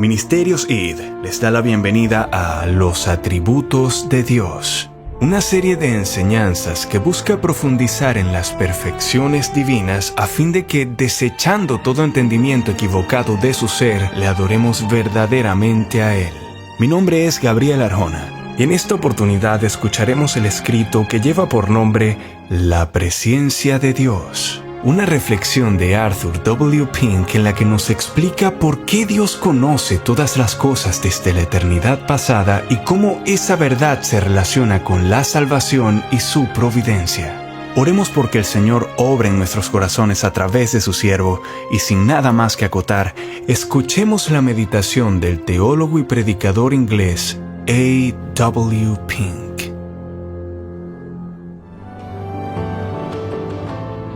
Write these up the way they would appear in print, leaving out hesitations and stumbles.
Ministerios ID les da la bienvenida a Los Atributos de Dios, una serie de enseñanzas que busca profundizar en las perfecciones divinas a fin de que, desechando todo entendimiento equivocado de su ser, le adoremos verdaderamente a Él. Mi nombre es Gabriel Arjona, y en esta oportunidad escucharemos el escrito que lleva por nombre La Presciencia de Dios. Una reflexión de Arthur W. Pink en la que nos explica por qué Dios conoce todas las cosas desde la eternidad pasada y cómo esa verdad se relaciona con la salvación y su providencia. Oremos porque el Señor obre en nuestros corazones a través de su siervo, y sin nada más que acotar, escuchemos la meditación del teólogo y predicador inglés A. W. Pink.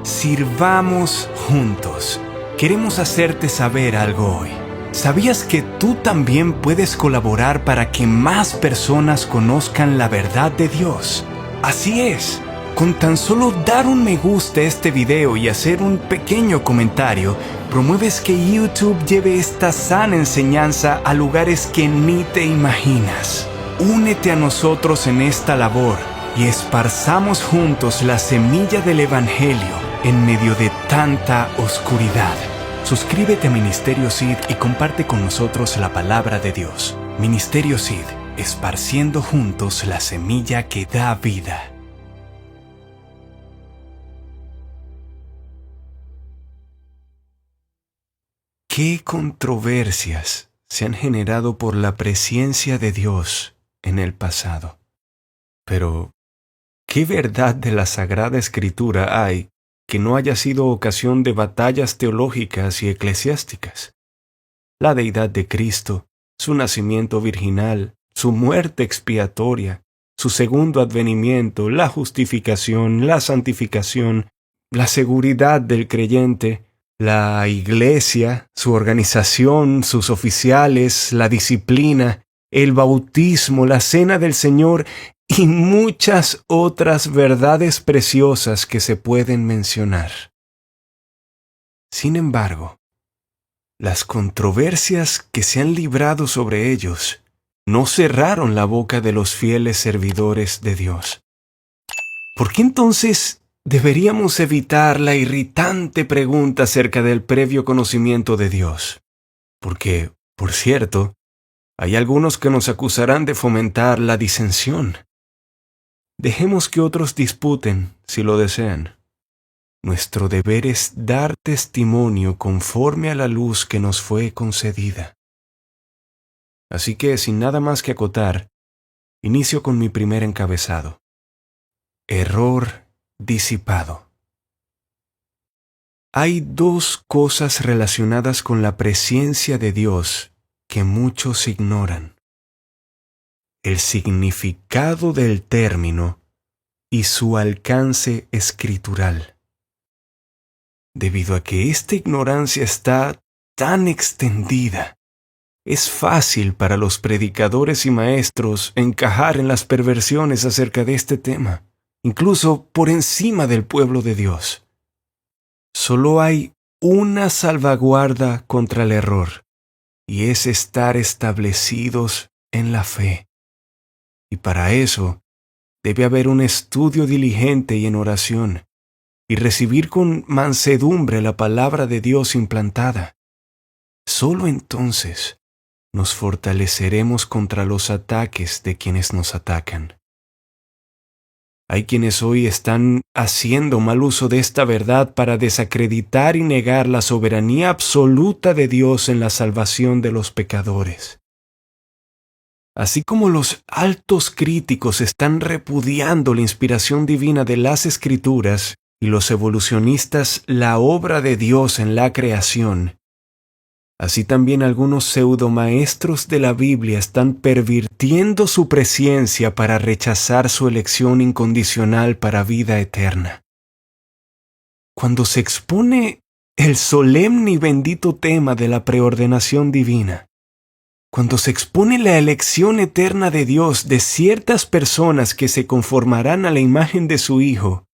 Sirvamos juntos. Queremos hacerte saber algo hoy. ¿Sabías que tú también puedes colaborar para que más personas conozcan la verdad de Dios? Así es. Con tan solo dar un me gusta a este video y hacer un pequeño comentario, promueves que YouTube lleve esta sana enseñanza a lugares que ni te imaginas. Únete a nosotros en esta labor y esparzamos juntos la semilla del Evangelio en medio de tanta oscuridad. Suscríbete a Ministerio Sid y comparte con nosotros la palabra de Dios. Ministerio Sid, esparciendo juntos la semilla que da vida. ¿Qué controversias se han generado por la presencia de Dios en el pasado? Pero, ¿qué verdad de la Sagrada Escritura hay que no haya sido ocasión de batallas teológicas y eclesiásticas? La deidad de Cristo, su nacimiento virginal, su muerte expiatoria, su segundo advenimiento, la justificación, la santificación, la seguridad del creyente, la iglesia, su organización, sus oficiales, la disciplina, el bautismo, la cena del Señor y muchas otras verdades preciosas que se pueden mencionar. Sin embargo, las controversias que se han librado sobre ellos no cerraron la boca de los fieles servidores de Dios. ¿Por qué entonces deberíamos evitar la irritante pregunta acerca del previo conocimiento de Dios? Porque, por cierto, hay algunos que nos acusarán de fomentar la disensión. Dejemos que otros disputen si lo desean. Nuestro deber es dar testimonio conforme a la luz que nos fue concedida. Así que, sin nada más que acotar, inicio con mi primer encabezado. Error disipado. Hay dos cosas relacionadas con la presencia de Dios que muchos ignoran: el significado del término y su alcance escritural. Debido a que esta ignorancia está tan extendida, es fácil para los predicadores y maestros encajar en las perversiones acerca de este tema, incluso por encima del pueblo de Dios. Solo hay una salvaguarda contra el error, y es estar establecidos en la fe. Y para eso debe haber un estudio diligente y en oración, y recibir con mansedumbre la palabra de Dios implantada. Solo entonces nos fortaleceremos contra los ataques de quienes nos atacan. Hay quienes hoy están haciendo mal uso de esta verdad para desacreditar y negar la soberanía absoluta de Dios en la salvación de los pecadores. Así como los altos críticos están repudiando la inspiración divina de las Escrituras y los evolucionistas la obra de Dios en la creación, así también algunos pseudomaestros de la Biblia están pervirtiendo su presencia para rechazar su elección incondicional para vida eterna. Cuando se expone el solemne y bendito tema de la preordenación divina, cuando se expone la elección eterna de Dios de ciertas personas que se conformarán a la imagen de su Hijo,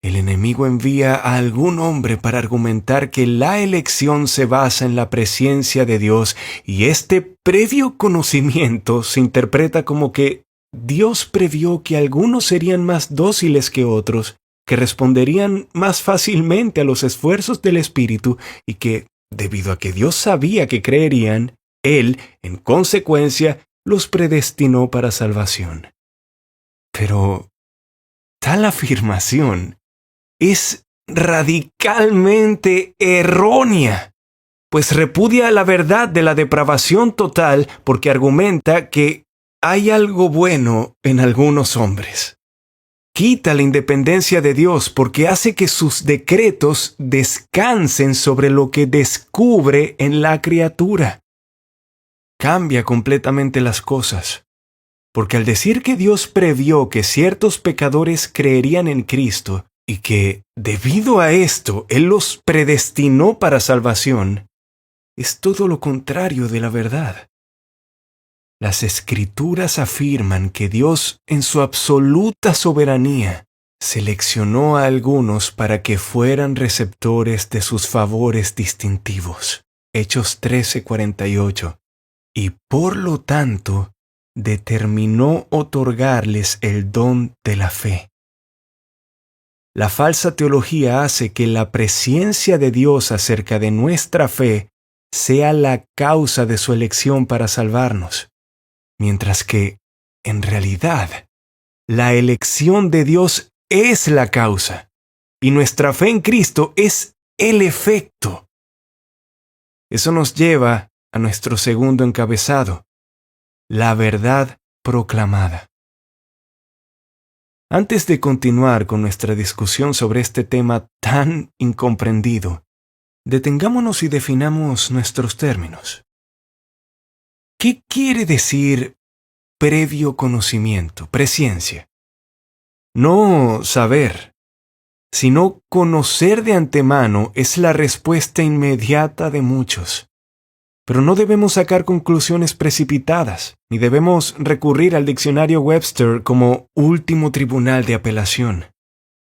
el enemigo envía a algún hombre para argumentar que la elección se basa en la presencia de Dios y este previo conocimiento se interpreta como que Dios previó que algunos serían más dóciles que otros, que responderían más fácilmente a los esfuerzos del Espíritu y que, debido a que Dios sabía que creerían, Él, en consecuencia, los predestinó para salvación. Pero tal afirmación es radicalmente errónea, pues repudia la verdad de la depravación total porque argumenta que hay algo bueno en algunos hombres. Quita la independencia de Dios porque hace que sus decretos descansen sobre lo que descubre en la criatura. Cambia completamente las cosas, porque al decir que Dios previó que ciertos pecadores creerían en Cristo y que, debido a esto, Él los predestinó para salvación, es todo lo contrario de la verdad. Las Escrituras afirman que Dios, en su absoluta soberanía, seleccionó a algunos para que fueran receptores de sus favores distintivos. Hechos 13:48. Y por lo tanto, determinó otorgarles el don de la fe. La falsa teología hace que la presencia de Dios acerca de nuestra fe sea la causa de su elección para salvarnos, mientras que, en realidad, la elección de Dios es la causa, y nuestra fe en Cristo es el efecto. Eso nos lleva a nuestro segundo encabezado, la verdad proclamada. Antes de continuar con nuestra discusión sobre este tema tan incomprendido, detengámonos y definamos nuestros términos. ¿Qué quiere decir previo conocimiento, presciencia? No saber, sino conocer de antemano es la respuesta inmediata de muchos. Pero no debemos sacar conclusiones precipitadas, ni debemos recurrir al diccionario Webster como último tribunal de apelación,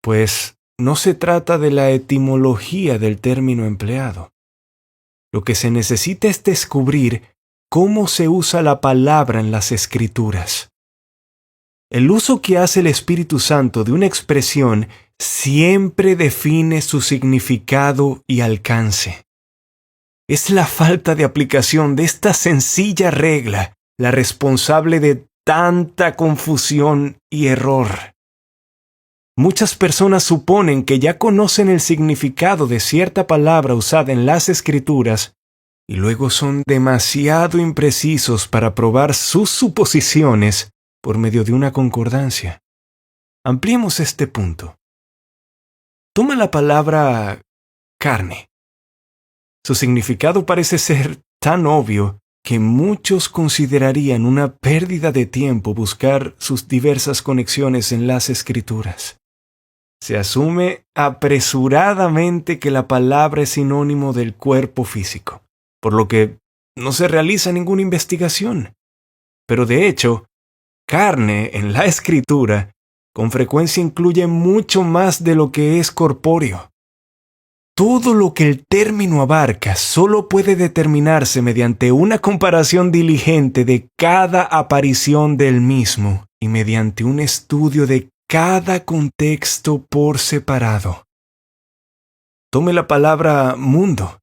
pues no se trata de la etimología del término empleado. Lo que se necesita es descubrir cómo se usa la palabra en las Escrituras. El uso que hace el Espíritu Santo de una expresión siempre define su significado y alcance. Es la falta de aplicación de esta sencilla regla la responsable de tanta confusión y error. Muchas personas suponen que ya conocen el significado de cierta palabra usada en las Escrituras y luego son demasiado imprecisos para probar sus suposiciones por medio de una concordancia. Ampliemos este punto. Toma la palabra carne. Su significado parece ser tan obvio que muchos considerarían una pérdida de tiempo buscar sus diversas conexiones en las Escrituras. Se asume apresuradamente que la palabra es sinónimo del cuerpo físico, por lo que no se realiza ninguna investigación. Pero de hecho, carne en la Escritura con frecuencia incluye mucho más de lo que es corpóreo. Todo lo que el término abarca solo puede determinarse mediante una comparación diligente de cada aparición del mismo y mediante un estudio de cada contexto por separado. Tome la palabra mundo.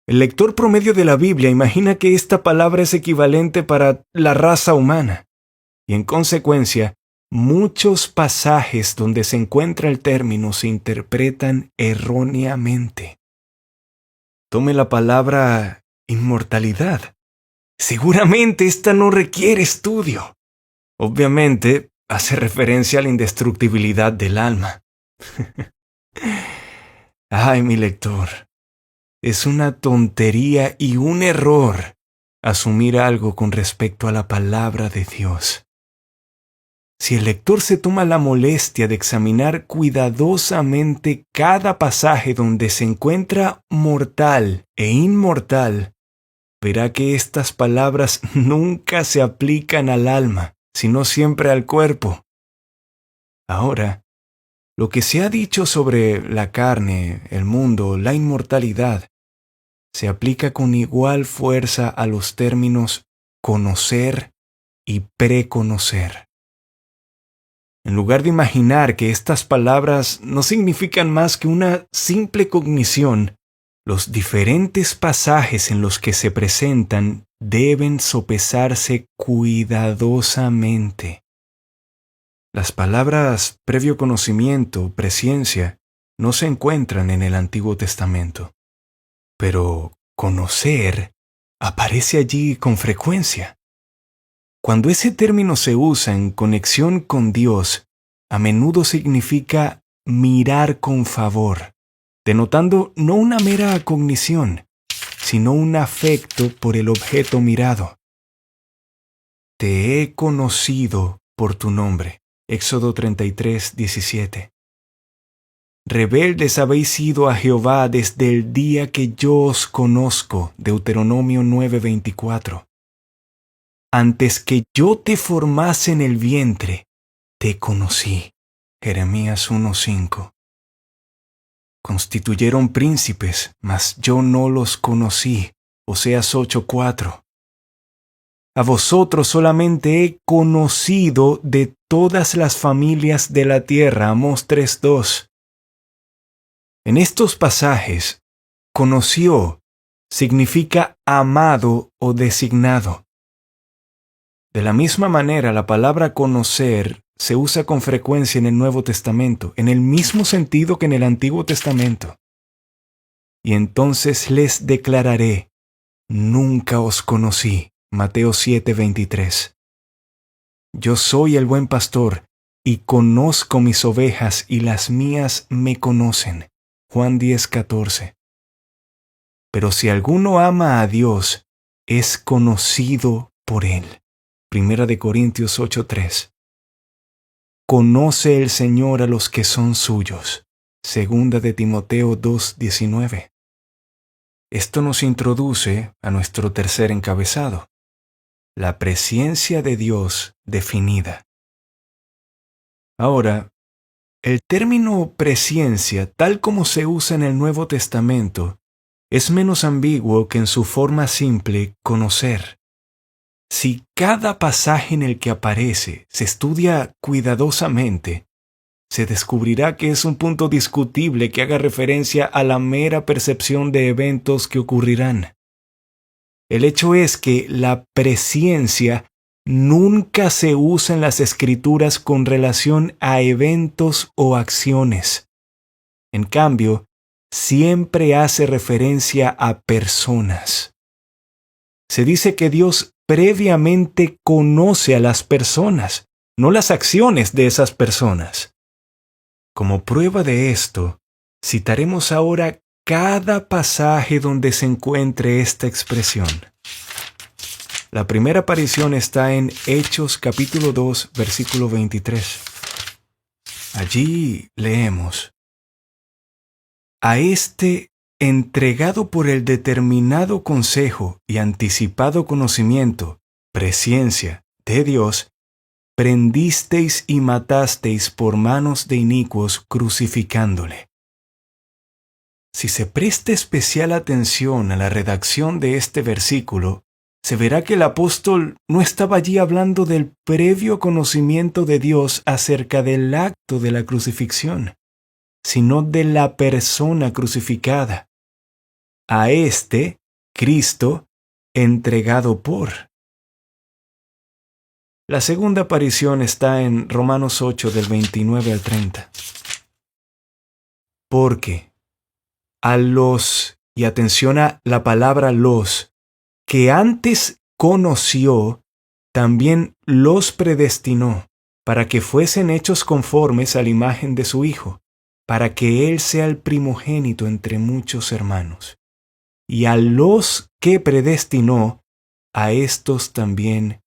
El lector promedio de la Biblia imagina que esta palabra es equivalente para la raza humana, y en consecuencia, muchos pasajes donde se encuentra el término se interpretan erróneamente. Tome la palabra inmortalidad. Seguramente esta no requiere estudio. Obviamente, hace referencia a la indestructibilidad del alma. Ay, mi lector, es una tontería y un error asumir algo con respecto a la palabra de Dios. Si el lector se toma la molestia de examinar cuidadosamente cada pasaje donde se encuentra mortal e inmortal, verá que estas palabras nunca se aplican al alma, sino siempre al cuerpo. Ahora, Lo que se ha dicho sobre la carne, el mundo, la inmortalidad, se aplica con igual fuerza a los términos conocer y preconocer. En lugar de imaginar que estas palabras no significan más que una simple cognición, los diferentes pasajes en los que se presentan deben sopesarse cuidadosamente. Las palabras previo conocimiento, presciencia, no se encuentran en el Antiguo Testamento, pero conocer aparece allí con frecuencia. Cuando ese término se usa en conexión con Dios, a menudo significa mirar con favor, denotando no una mera cognición, sino un afecto por el objeto mirado. Te he conocido por tu nombre. Éxodo 33, 17. Rebeldes habéis sido a Jehová desde el día que yo os conozco. Deuteronomio 9, 24. Antes que yo te formase en el vientre, te conocí. Jeremías 1, 5. Constituyeron príncipes, mas yo no los conocí. Oseas 8, 4. A vosotros solamente he conocido de todas las familias de la tierra. Amós 3:2. En estos pasajes, conoció significa amado o designado. De la misma manera, la palabra conocer se usa con frecuencia en el Nuevo Testamento, en el mismo sentido que en el Antiguo Testamento. Y entonces les declararé, nunca os conocí. Mateo 7:23. Yo soy el buen pastor, y conozco mis ovejas, y las mías me conocen. Juan 10:14. Pero si alguno ama a Dios, es conocido por él. Primera de Corintios 8:3. Conoce el Señor a los que son suyos. Segunda de Timoteo 2:19. Esto nos introduce a nuestro tercer encabezado. La presciencia de Dios definida. Ahora, el término presciencia, tal como se usa en el Nuevo Testamento, es menos ambiguo que en su forma simple conocer. Si cada pasaje en el que aparece se estudia cuidadosamente, se descubrirá que es un punto discutible que haga referencia a la mera percepción de eventos que ocurrirán. El hecho es que la presciencia nunca se usa en las Escrituras con relación a eventos o acciones. En cambio, siempre hace referencia a personas. Se dice que Dios previamente conoce a las personas, no las acciones de esas personas. Como prueba de esto, citaremos ahora cada pasaje donde se encuentre esta expresión. La primera aparición está en Hechos capítulo 2, versículo 23. Allí leemos: A este, entregado por el determinado consejo y anticipado conocimiento, presciencia de Dios, prendisteis y matasteis por manos de inicuos crucificándole. Si se presta especial atención a la redacción de este versículo, se verá que el apóstol no estaba allí hablando del previo conocimiento de Dios acerca del acto de la crucifixión, sino de la persona crucificada. A este, Cristo, entregado por. La segunda aparición está en Romanos 8 del 29 al 30. Porque a los, y atención a la palabra los, que antes conoció, también los predestinó, para que fuesen hechos conformes a la imagen de su Hijo, para que Él sea el primogénito entre muchos hermanos. Y a los que predestinó, a estos también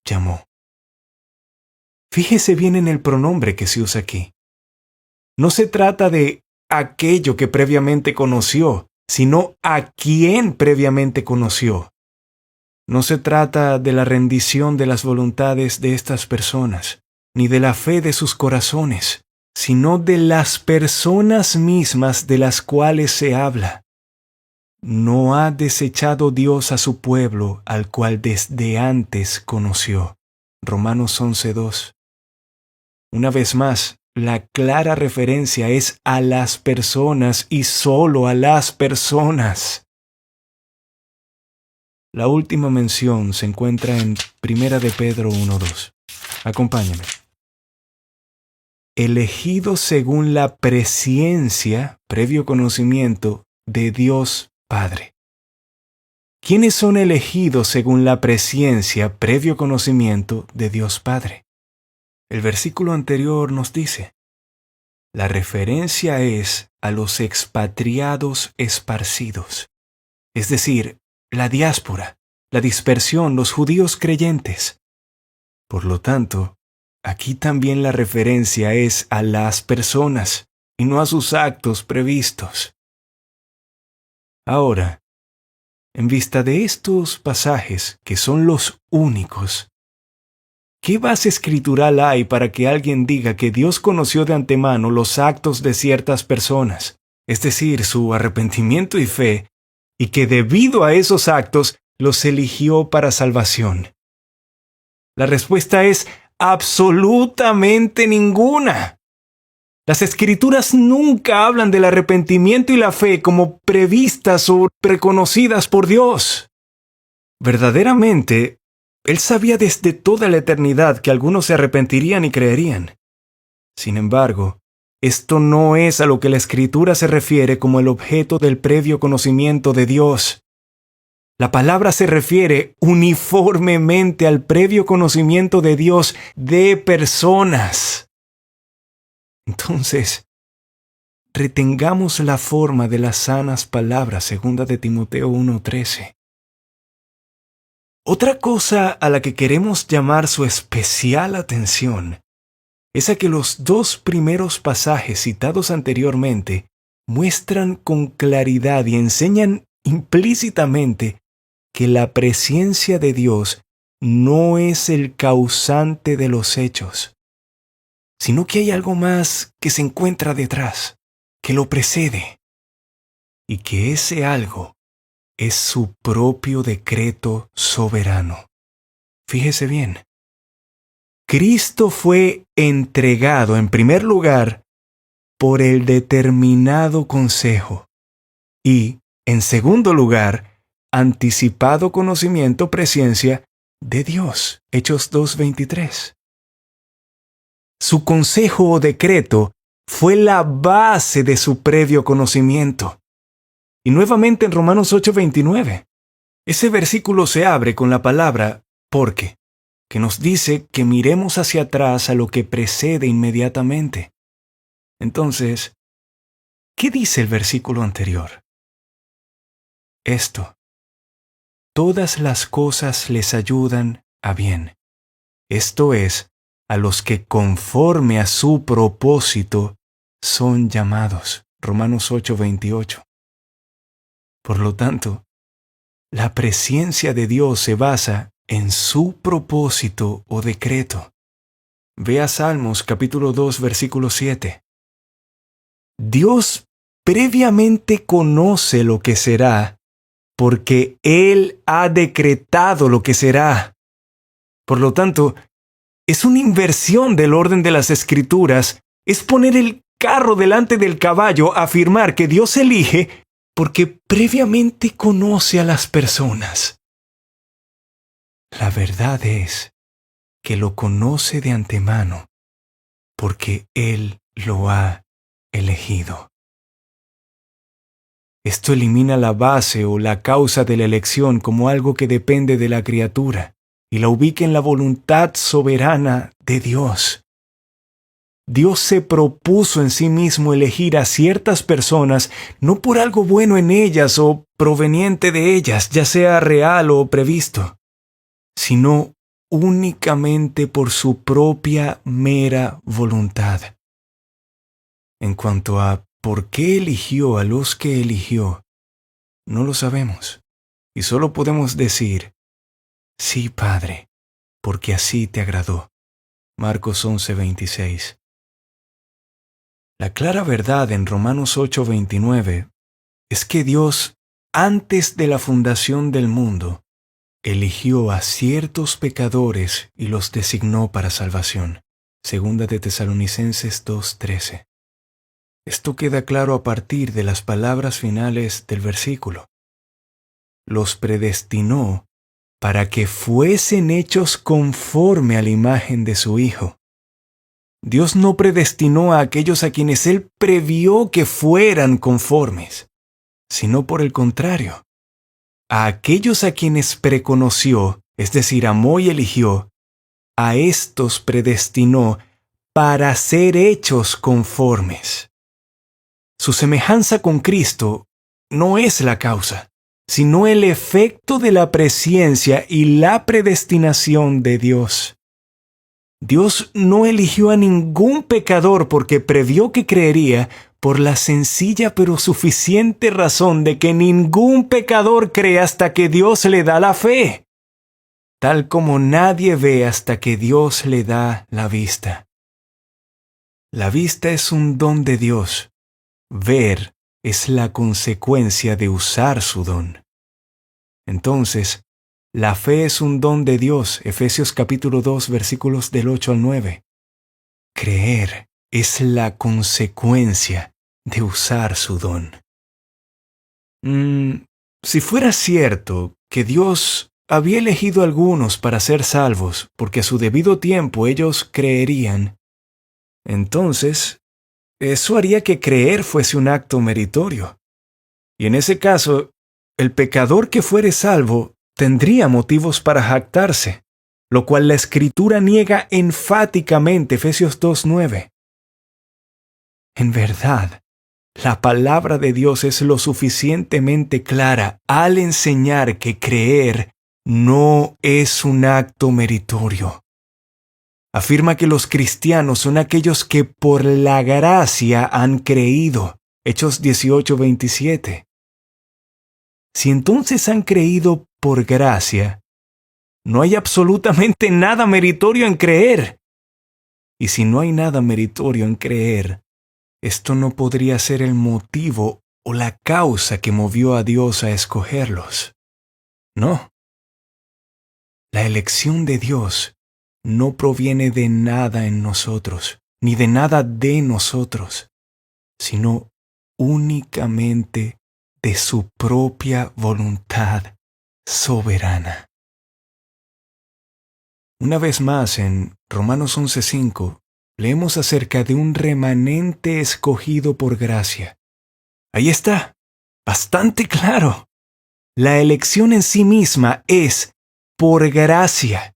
llamó. Fíjese bien en el pronombre que se usa aquí. No se trata de aquello que previamente conoció, sino a quien previamente conoció. No se trata de la rendición de las voluntades de estas personas, ni de la fe de sus corazones, sino de las personas mismas de las cuales se habla. No ha desechado Dios a su pueblo, al cual desde antes conoció. Romanos 11:2. Una vez más, la clara referencia es a las personas y solo a las personas. La última mención se encuentra en 1 de Pedro 1:2. Acompáñame. Elegidos según la presciencia, previo conocimiento, de Dios Padre. ¿Quiénes son elegidos según la presciencia, previo conocimiento de Dios Padre? El versículo anterior nos dice, la referencia es a los expatriados esparcidos, es decir, la diáspora, la dispersión, los judíos creyentes. Por lo tanto, aquí también la referencia es a las personas y no a sus actos previstos. Ahora, en vista de estos pasajes, que son los únicos, ¿qué base escritural hay para que alguien diga que Dios conoció de antemano los actos de ciertas personas, es decir, su arrepentimiento y fe, y que debido a esos actos los eligió para salvación? La respuesta es absolutamente ninguna. Las Escrituras nunca hablan del arrepentimiento y la fe como previstas o reconocidas por Dios. Verdaderamente, Él sabía desde toda la eternidad que algunos se arrepentirían y creerían. Sin embargo, esto no es a lo que la Escritura se refiere como el objeto del previo conocimiento de Dios. La palabra se refiere uniformemente al previo conocimiento de Dios de personas. Entonces, retengamos la forma de las sanas palabras, 2 de Timoteo 1:13. Otra cosa a la que queremos llamar su especial atención es a que los dos primeros pasajes citados anteriormente muestran con claridad y enseñan implícitamente que la presencia de Dios no es el causante de los hechos, sino que hay algo más que se encuentra detrás, que lo precede, y que ese algo es su propio decreto soberano. Fíjese bien. Cristo fue entregado en primer lugar por el determinado consejo y, en segundo lugar, anticipado conocimiento, presciencia de Dios. Hechos 2:23. Su consejo o decreto fue la base de su previo conocimiento. Y nuevamente en Romanos 8:29, ese versículo se abre con la palabra porque, que nos dice que miremos hacia atrás a lo que precede inmediatamente. Entonces, ¿qué dice el versículo anterior? Esto: todas las cosas les ayudan a bien. Esto es, a los que conforme a su propósito son llamados. Romanos 8:28. Por lo tanto, la presciencia de Dios se basa en su propósito o decreto. Vea Salmos capítulo 2, versículo 7. Dios previamente conoce lo que será, porque Él ha decretado lo que será. Por lo tanto, es una inversión del orden de las Escrituras, es poner el carro delante del caballo, afirmar que Dios elige porque previamente conoce a las personas. La verdad es que lo conoce de antemano porque Él lo ha elegido. Esto elimina la base o la causa de la elección como algo que depende de la criatura y la ubica en la voluntad soberana de Dios. Dios se propuso en sí mismo elegir a ciertas personas no por algo bueno en ellas o proveniente de ellas, ya sea real o previsto, sino únicamente por su propia mera voluntad. En cuanto a por qué eligió a los que eligió, no lo sabemos, y solo podemos decir, sí, Padre, porque así te agradó. Marcos 11:26. La clara verdad en Romanos 8:29 es que Dios, antes de la fundación del mundo, eligió a ciertos pecadores y los designó para salvación. Segunda de Tesalonicenses 2:13. Esto queda claro a partir de las palabras finales del versículo. Los predestinó para que fuesen hechos conforme a la imagen de su Hijo. Dios no predestinó a aquellos a quienes Él previó que fueran conformes, sino por el contrario. A aquellos a quienes preconoció, es decir, amó y eligió, a estos predestinó para ser hechos conformes. Su semejanza con Cristo no es la causa, sino el efecto de la presciencia y la predestinación de Dios. Dios no eligió a ningún pecador porque previó que creería, por la sencilla pero suficiente razón de que ningún pecador cree hasta que Dios le da la fe, tal como nadie ve hasta que Dios le da la vista. La vista es un don de Dios. Ver es la consecuencia de usar su don. Entonces, la fe es un don de Dios, Efesios capítulo 2, versículos del 8 al 9. Creer es la consecuencia de usar su don. Si fuera cierto que Dios había elegido a algunos para ser salvos porque a su debido tiempo ellos creerían, entonces eso haría que creer fuese un acto meritorio. Y en ese caso, el pecador que fuere salvo tendría motivos para jactarse, lo cual la Escritura niega enfáticamente, Efesios 2:9. En verdad, la palabra de Dios es lo suficientemente clara al enseñar que creer no es un acto meritorio. Afirma que los cristianos son aquellos que por la gracia han creído, Hechos 18:27. Si entonces han creído por gracia, no hay absolutamente nada meritorio en creer. Y si no hay nada meritorio en creer, esto no podría ser el motivo o la causa que movió a Dios a escogerlos. No. La elección de Dios no proviene de nada en nosotros, ni de nada de nosotros, sino únicamente de su propia voluntad soberana. Una vez más, en Romanos 11:5, leemos acerca de un remanente escogido por gracia. Ahí está, bastante claro. La elección en sí misma es por gracia,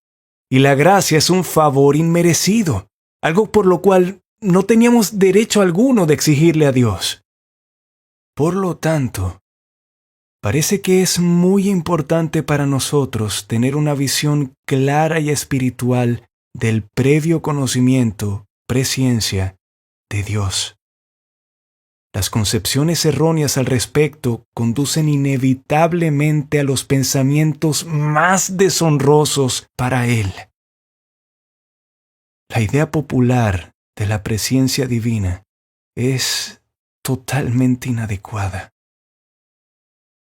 y la gracia es un favor inmerecido, algo por lo cual no teníamos derecho alguno de exigirle a Dios. Por lo tanto, parece que es muy importante para nosotros tener una visión clara y espiritual del previo conocimiento, presciencia de Dios. Las concepciones erróneas al respecto conducen inevitablemente a los pensamientos más deshonrosos para Él. La idea popular de la presciencia divina es totalmente inadecuada.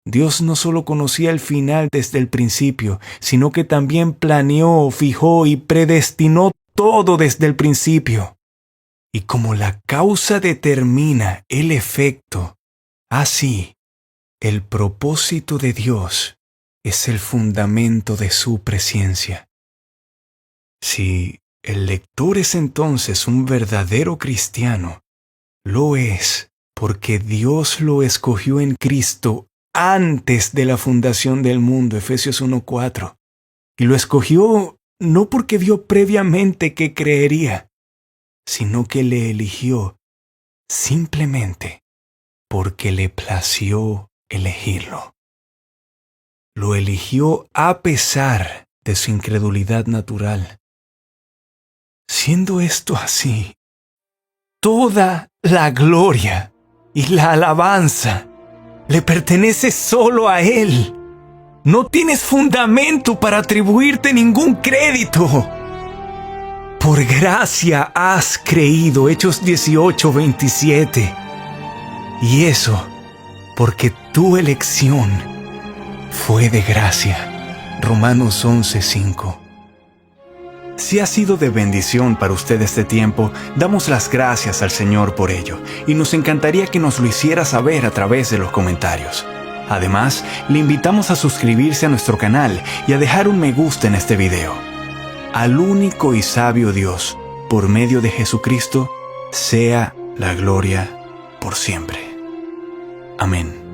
Dios no solo conocía el final desde el principio, sino que también planeó, fijó y predestinó todo desde el principio. Y como la causa determina el efecto, así, el propósito de Dios es el fundamento de su presciencia. Si el lector es entonces un verdadero cristiano, lo es porque Dios lo escogió en Cristo antes de la fundación del mundo, Efesios 1:4. Y lo escogió no porque vio previamente que creería, sino que le eligió simplemente porque le plació elegirlo. Lo eligió a pesar de su incredulidad natural. Siendo esto así, toda la gloria y la alabanza le pertenece solo a Él. No tienes fundamento para atribuirte ningún crédito. Por gracia has creído. Hechos 18:27. Y eso porque tu elección fue de gracia. Romanos 11:5. Si ha sido de bendición para usted este tiempo, damos las gracias al Señor por ello, y nos encantaría que nos lo hiciera saber a través de los comentarios. Además, le invitamos a suscribirse a nuestro canal y a dejar un me gusta en este video. Al único y sabio Dios, por medio de Jesucristo, sea la gloria por siempre. Amén.